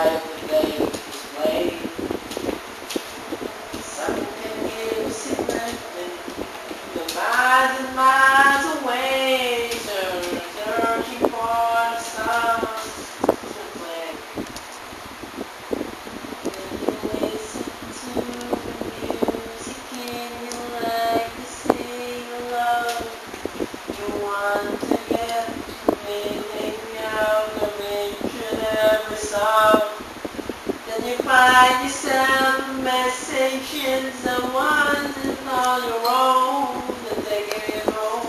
light of the day display. Some can give a secret the miles and miles away, searching for the stars to play. When you listen to music and you like to sing along, you want to get meaning out of each and every song. Then you find yourself a message in someone that's on your own to take it home.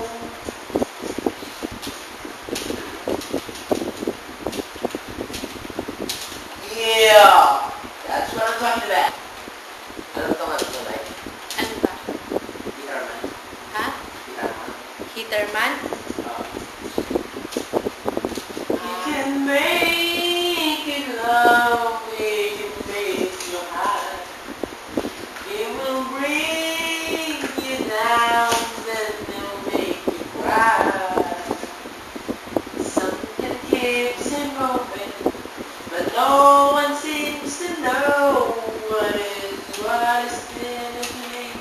Yeah, that's what I'm talking about. Ano ito nga ito, like? Ano ba? Guitarman. Ha? Guitarman. Hitterman? You can make it love, we can make you high. It will bring you down, then it'll make you cry. Some can keep it moving, but no one seems to know what is in a dream.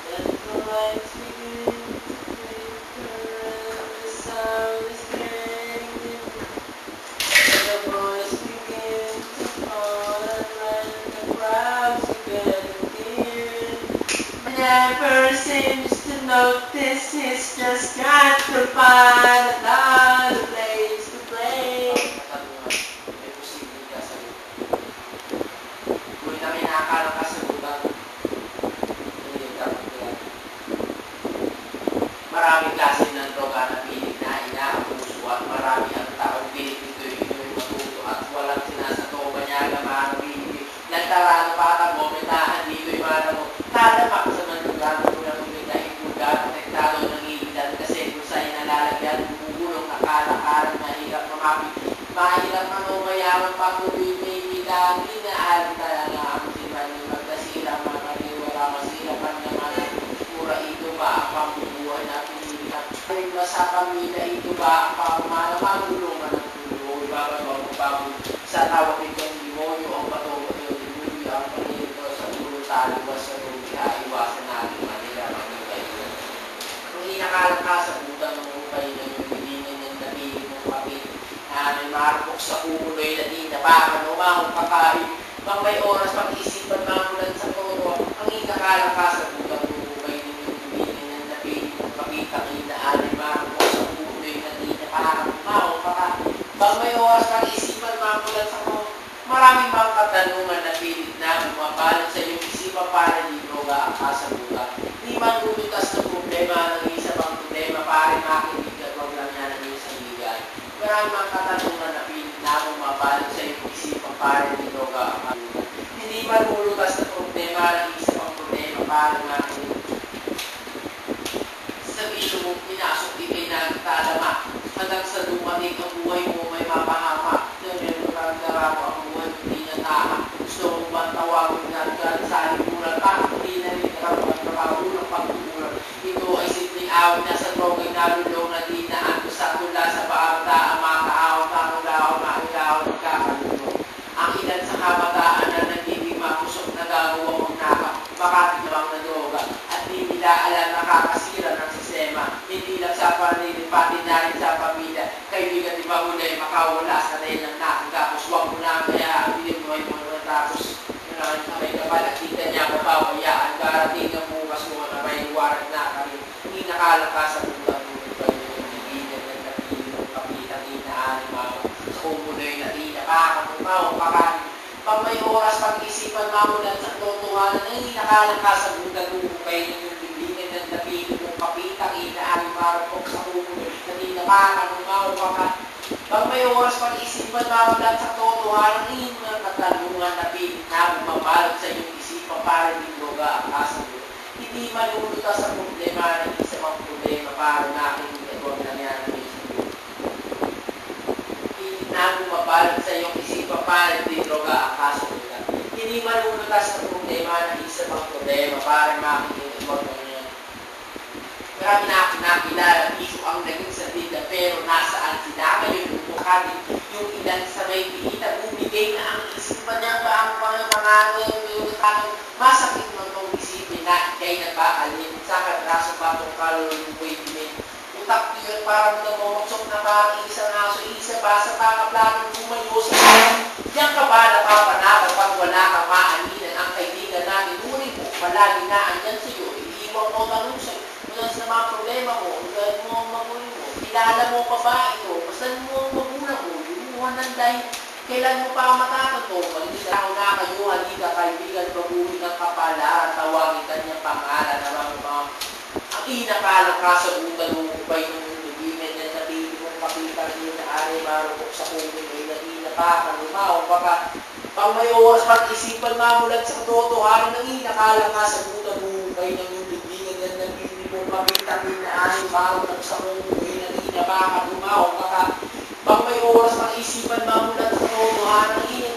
Then the lights begin to flicker and the sound is getting dim. The voice begins to fall and when the crowds are getting near. Never seems to notice he's just got to find another place to play. May posibleng kasagutan. Kung na may nakakalang kasagutan, hindi dapat yan. Maraming klase ng droga na pilit na inaabuso at marami ang taong pilit nito yung matuto at walang sinasato banyaga marami. Nagtarano pa mo, may tahan dito yung mana mo. Tadamak sa manlugar mo na kumita ipuga, protektado ng ilidan kasi kung sa'yo nalalagyan, bumugulong akala-kalang mahirap mamapit. Mahirap mayaman patuloy may bilang, inaalit talaga ang simani magkasilang makaniwala masirapan naman ang pura ito ba ang pambubuhay na pinilihan. Rin ba sa pamilya ito ba ang pamamala magulungan ng tulo, ibabagaw mo bago sa tawag itong demonyo ang patuloy o demonyo ang panito sa tulo taliwas sa tulo kaya iwasan natin manila magigay. Kung inakalang ka sa butang ng upay na yung bilingin ng nabili mong kapit na may marupok sa uloy na di napakan o mahong kakain pang may oras pag-isipan mamulan sa toro ang inakalang ka sa butang ng upay na yung bilingin ng nabili mong kapit ang inaan ay marupok sa uloy na di napakan o mahong kakain pang may oras pag-isipan mamulan sa toro. Maraming mga katanungan na pilit na bumabalot sa iyong isipan para di droga ang kasabutan. Di man lulutas ng problema ng isa pang problema para makinig at huwag lang yan ang iyong saligan. Maraming mga katanungan na pilit na bumabalot sa iyong isipan para di droga ang kasabutan. Hindi man lulutas ng problema ng isa pang problema para makinig. Sa isyo mong pinasok, di kayo nagtadama. Hanggang sa dumating ang buhay mo may mapahama. Darabo ang buhay hindi na taha. Gusto mong bang tawagin na sa liburan pa? Hindi na rin ang trabaho ng pagtumulan. Ito ay simpleng awit na sa drogay nalulong na di na ando sa tula sa baata ang mga kaawat na mulaw mailaw nagkakalulong. Ang ilan sa kabataan na nagiging mapusok na gagawa mong naka makatinawang na droga at di nila alam nakakasira ng sistema. Hindi lang sa panilin pati na rin sa pamilya. Kaibigan di ba ulay makawala sa dahil ng nakagapos. Huwag mo na kaya bilhin mo ay mga tapos yun na may kapal at kita niya kapawayaan. Darating ang bukas mo na may warag na kami. Hindi nakalaka sa bulan mo ito yung bibigyan ng napili ng kapitang inaanin mo sa kumuloy na di nakakamupaw pakanin. Pag may oras pag-isipan mamulan sa totohanan na hindi nakalaka sa bulan mo kayo yung bibigyan ng napili ng kapitang inaanin marapok sa kumuloy na di nakakamupaw pakanin. Pag may oras pag-isipan mamulat sa totohanan ng mga katanungan na pilit na bumabalot sa iyong isipan para di droga ang kasagot. Hindi malulutas sa problema ng isa pang problema para makinig at huwag nangyari ng isip. Pilit na bumabalot sa iyong isipan para di droga ang kasagot. Hindi malulutas sa problema ng isa pang problema para makinig at huwag nangyari. Marami na nakilala, iso ang naging sa tila pero nasaan sila ngayon? natin yung ilan sa may pinita, bumigay na ang isipan niya ba ang pangangano yung masakit mo itong isipin na ikay nagbakalin sa kadraso pa itong kaluluway din. Utak yun para mo na mamaksok na parang isang aso, isa pa sa pakaplanong lumayo sa diyan ka ba napapanakot pag wala kang maaninan ang kaibigan natin? Ngunit mo, palagi na andyan sa iyo, iiwan mo tanong sa'yo, mula sa mga problema mo, mula mo ang magulo mo, kilala mo pa ba ito, basta mo ang magulang mo, lumuhan ng dahil kailan mo pa matatanto, malinaw na kayo, halika kaibigan, babuhin ng kapalaran, tawagin kanyang pangalan, naman mo ang inakalang kasagutan mo upay ng lubimen na nabili mong pakita rin na ari marupok sa kuming ay nagina pa, kalumaw, baka pang may oras pag-isipan mamulat sa katotohanan ng inakalang kasagutan mo upay ng lubimen na nabili mong pakita rin na ari marupok sa kuming ay nagina pa, kalumaw, baka pang may oras pag-isipan mamulat sa katotohanan ng